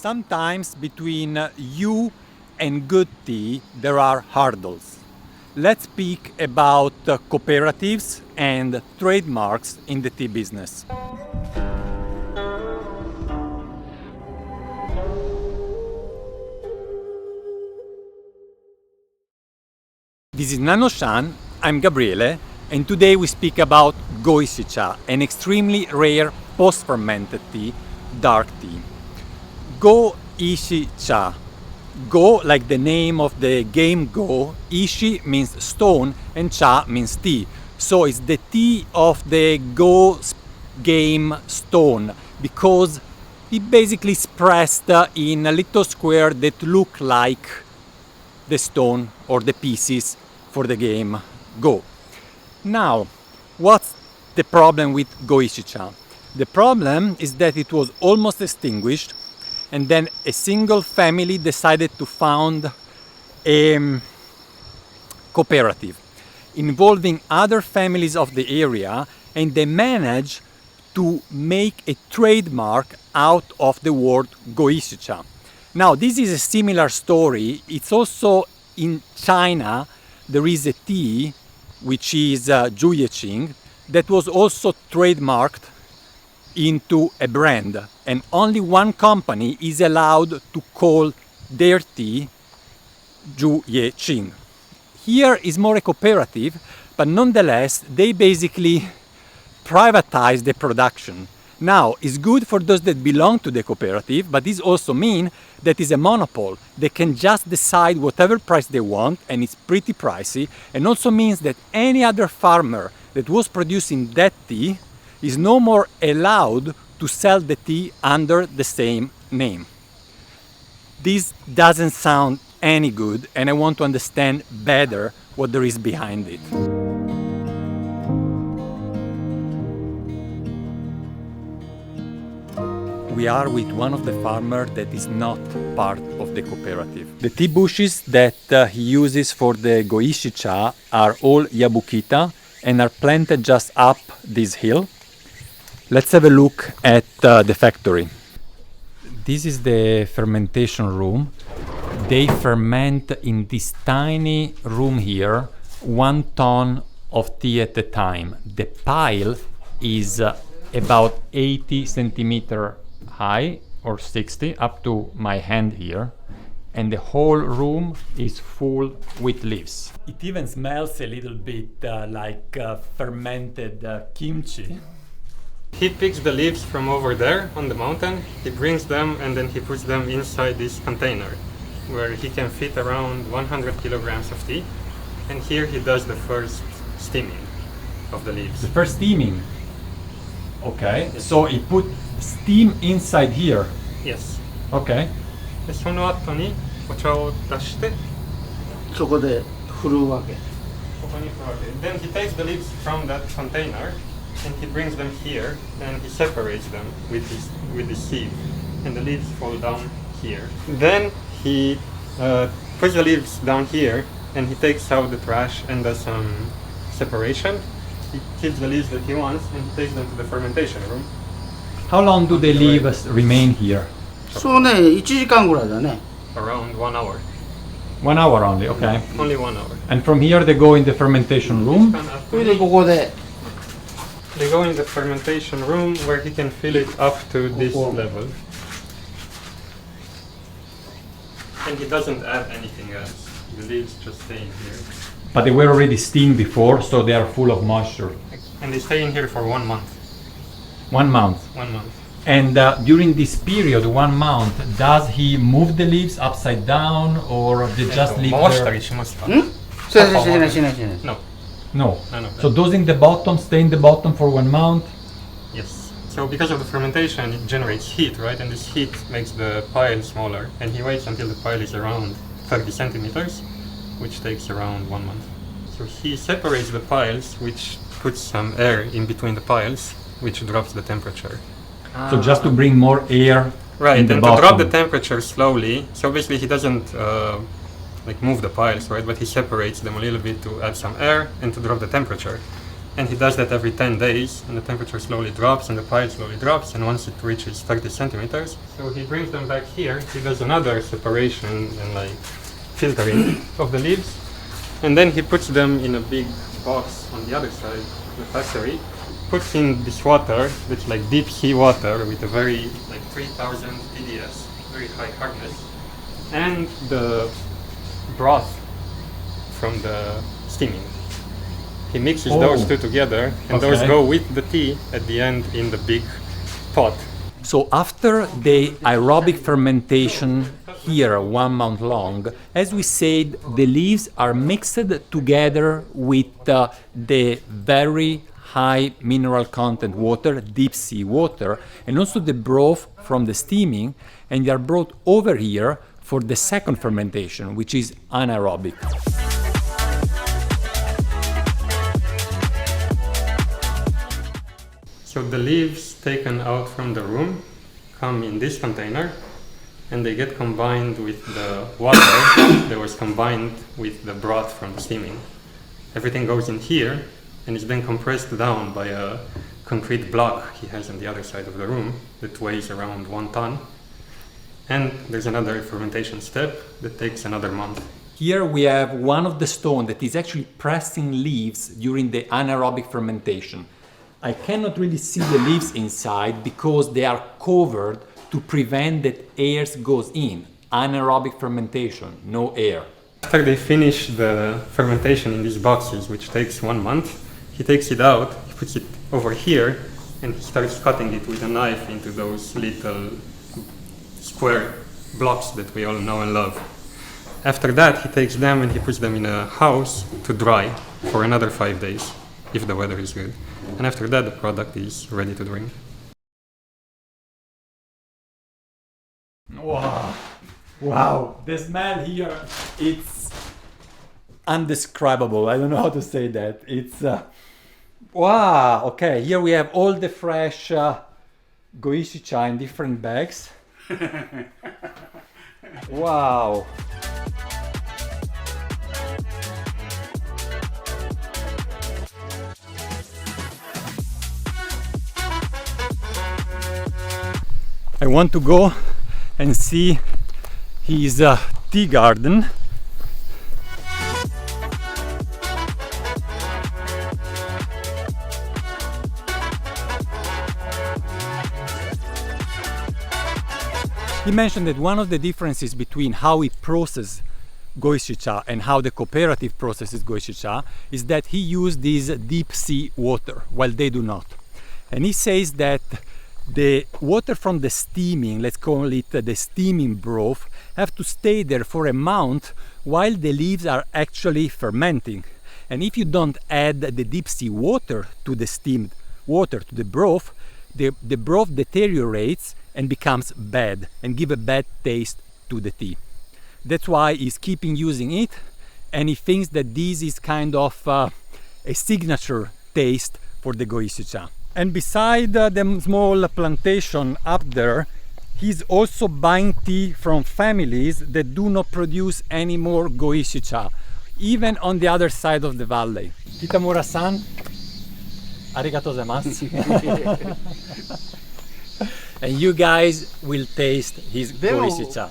Sometimes between you and good tea there are hurdles. Let's speak about cooperatives and trademarks in the tea business. This is nannuoshan, I'm Gabriele, and today we speak about Goishicha, an extremely rare post-fermented tea, dark tea. Goishicha. Go like the name of the game Go, Ishi means stone and Cha means tea. So it's the tea of the Go game stone, because it basically is pressed in a little square that look like the stone or the pieces for the game Go. Now, what's the problem with Goishicha? The problem is that it was almost extinguished, and then a single family decided to found a cooperative involving other families of the area, and they managed to make a trademark out of the word Goishicha. Now, this is a similar story. It's also in China. There is a tea which is Juyeqing that was also trademarked into a brand, and only one company is allowed to call their tea Juyeqing. Here is more a cooperative, but nonetheless they basically privatize the production. Now, it's good for those that belong to the cooperative, but this also means that it's a monopoly. They can just decide whatever price they want, and it's pretty pricey, and also means that any other farmer that was producing that tea is no more allowed to sell the tea under the same name. This doesn't sound any good, and I want to understand better what there is behind it. We are with one of the farmers that is not part of the cooperative. The tea bushes that he uses for the Goishicha are all Yabukita and are planted just up this hill. Let's have a look at the factory. This is the fermentation room. They ferment in this tiny room here 1 ton of tea at a time. The pile is about 80 centimeter high, or 60, up to my hand here, and the whole room is full with leaves. It even smells a little bit like fermented kimchi. He picks the leaves from over there on the mountain, he brings them and then he puts them inside this container where he can fit around 100 kilograms of tea, and here he does the first steaming of the leaves. The first steaming? Okay, so he put steam inside here? Yes. Okay. でその後にお茶を出してそこで振るわけ。ここに振るわけ。Then he takes the leaves from that container and he brings them here and he separates them with the sieve, and the leaves fall down here. Then he puts the leaves down here and he takes out the trash and does some separation. He keeps the leaves that he wants and he takes them to the fermentation room. How long do the leaves remain here? そうね、1時間ぐらいだね。 Around 1 hour. 1 hour only, okay. Only 1 hour. And from here they go in the fermentation room? それでここで They go in the fermentation room where he can fill it up to this level. And he doesn't add anything else. The leaves just stay in here. But they were already steamed before, so they are full of moisture. And they stay in here for 1 month. 1 month. 1 month. And during this period, 1 month, does he move the leaves upside down, or they just leave 回した there? りしますか？んしないしないしない。 No. No. None of So that. those in the bottom stay in the bottom for 1 month? Yes. So because of the fermentation, it generates heat, right? And this heat makes the pile smaller. And he waits until the pile is around 30 centimeters, which takes around 1 month. So he separates the piles, which puts some air in between the piles, which drops the temperature. So just to bring more air Right, in the and bottom. to drop the temperature slowly. So basically he doesn't like move the piles, right? But he separates them a little bit to add some air and to drop the temperature. And he does that every 10 days, and the temperature slowly drops, and the pile slowly drops, and once it reaches 30 centimeters, so he brings them back here, he does another separation and like filtering of the leaves, and then he puts them in a big box on the other side of the factory, puts in this water, that's like deep sea water with a very, like 3000 TDS, very high hardness, and the broth from the steaming. He mixes those two together, and those go with the tea at the end in the big pot. So after the aerobic fermentation here 1 month long, as we said, the leaves are mixed together with the very high mineral content water, deep sea water, and also the broth from the steaming, and they are brought over here for the second fermentation, which is anaerobic. So the leaves taken out from the room come in this container, and they get combined with the water that was combined with the broth from the steaming. Everything goes in here, and it's then compressed down by a concrete block he has on the other side of the room that weighs around 1 ton. And there's another fermentation step that takes another month. Here we have one of the stone that is actually pressing leaves during the anaerobic fermentation. I cannot really see the leaves inside because they are covered to prevent that air goes in. Anaerobic fermentation, no air. After they finish the fermentation in these boxes, which takes 1 month, he takes it out, he puts it over here, and he starts cutting it with a knife into those little square blocks that we all know and love. After that, he takes them and he puts them in a house to dry for another 5 days, if the weather is good. And after that, the product is ready to drink. Wow, wow, the smell here, it's undescribable. I don't know how to say that. It's, wow, okay, here we have all the fresh Goishicha in different bags. Wow. I want to go and see his tea garden. He mentioned that one of the differences between how he processes Goishicha and how the cooperative processes Goishicha is that he used this deep sea water while they do not. And he says that the water from the steaming, let's call it the steaming broth, have to stay there for a month while the leaves are actually fermenting. And if you don't add the deep sea water to the steamed water, to the broth deteriorates and becomes bad and give a bad taste to the tea. That's why he's keeping using it, and he thinks that this is kind of a signature taste for the Goishicha. And beside the small plantation up there, he's also buying tea from families that do not produce any more Goishicha, even on the other side of the valley. Kitamura-san, arigatou gozaimasu. And you guys will taste his Goishicha.